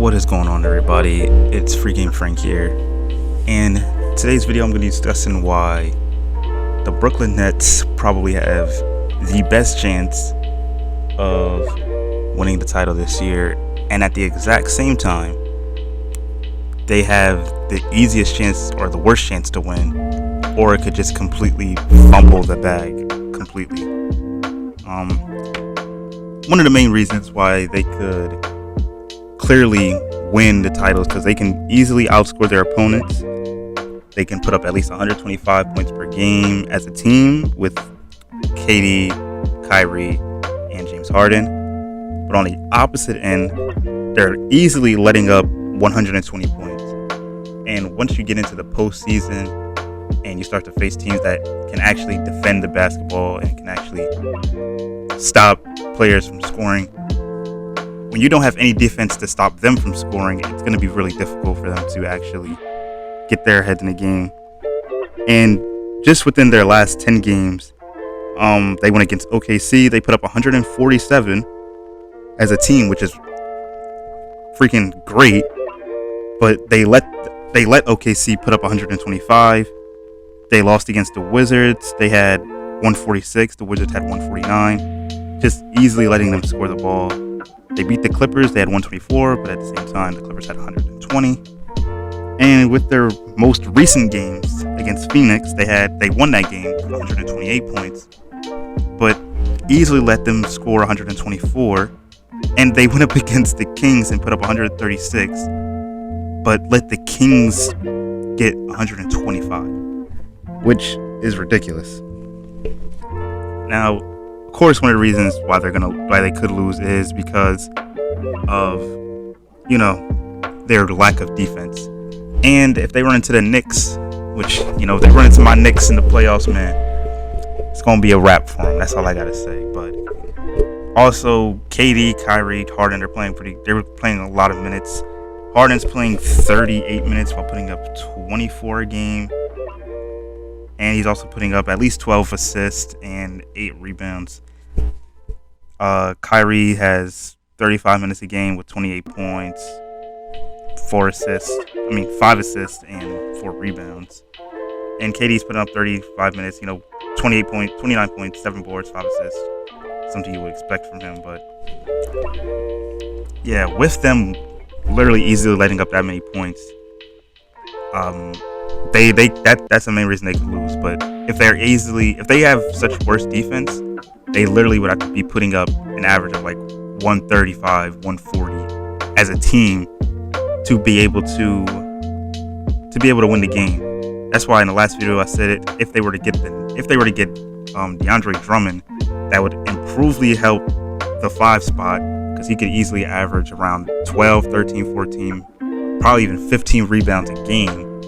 What is going on, everybody? It's freaking Frank here, and today's video I'm going to be discussing why the Brooklyn Nets probably have the best chance of winning the title this year, and at the exact same time they have the easiest chance or the worst chance to win, or it could just completely fumble the bag completely. One of the main reasons why they could clearly win the titles because they can easily outscore their opponents. They can put up at least 125 points per game as a team with KD, Kyrie, and James Harden. But on the opposite end, they're easily letting up 120 points. And once you get into the postseason and you start to face teams that can actually defend the basketball and can actually stop players from scoring, when you don't have any defense to stop them from scoring, it's going to be really difficult for them to actually get their heads in the game. And just within their last 10 games, they went against OKC. They put up 147 as a team, which is freaking great. But they let OKC put up 125. They lost against the Wizards. They had 146. The Wizards had 149. Just easily letting them score the ball. They beat the Clippers. They had 124, but at the same time, the Clippers had 120. And with their most recent games against Phoenix, they won that game with 128 points, but easily let them score 124. And they went up against the Kings and put up 136, but let the Kings get 125, which is ridiculous. Now, of course, one of the reasons why they could lose is because of, their lack of defense. And if they run into the Knicks, which, if they run into my Knicks in the playoffs, man, it's going to be a wrap for them. That's all I got to say. But also, KD, Kyrie, Harden, they were playing a lot of minutes. Harden's playing 38 minutes while putting up 24 a game. And he's also putting up at least 12 assists and 8 rebounds. Kyrie has 35 minutes a game with 28 points, 5 assists and 4 rebounds. And KD's putting up 35 minutes, 28 points, 29 points, 7 boards, 5 assists. Something you would expect from him, but yeah, with them literally easily letting up that many points, that's the main reason they could lose. But if they have such worse defense, they literally would have to be putting up an average of like 135, 140 as a team to be able to win the game. That's why in the last video I said it. If they were to get DeAndre Drummond, that would improvely help the 5 spot because he could easily average around 12, 13, 14, probably even 15 rebounds a game,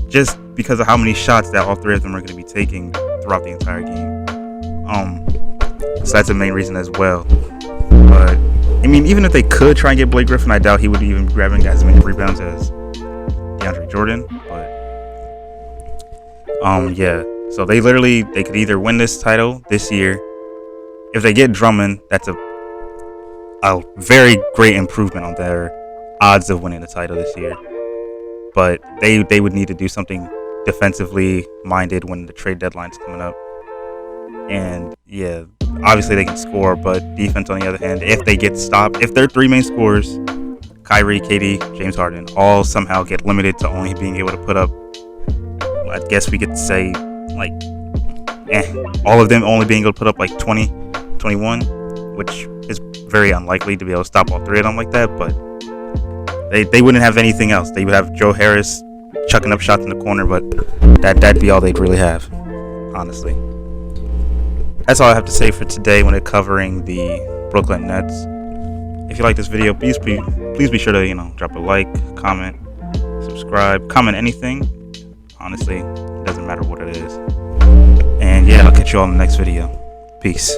just because of how many shots that all three of them are going to be taking throughout the entire game. So that's the main reason as well. But even if they could try and get Blake Griffin, I doubt he would even be grabbing as many rebounds as DeAndre Jordan. But yeah. So they could either win this title this year. If they get Drummond, that's a very great improvement on their odds of winning the title this year. But they would need to do something defensively minded when the trade deadline's coming up. And yeah, obviously they can score, but defense on the other hand, if they get stopped, if their 3 main scorers, Kyrie, KD, James Harden, all somehow get limited to only being able to put up, I guess we could say all of them only being able to put up like 20, 21, which is very unlikely to be able to stop all 3 of them like that. But they wouldn't have anything else. They would have Joe Harris chucking up shots in the corner, but that'd be all they'd really have, honestly. That's all I have to say for today when covering the Brooklyn Nets. If you like this video, please be sure to drop a like, comment, subscribe, comment anything. Honestly, it doesn't matter what it is. And yeah, I'll catch you all in the next video. Peace.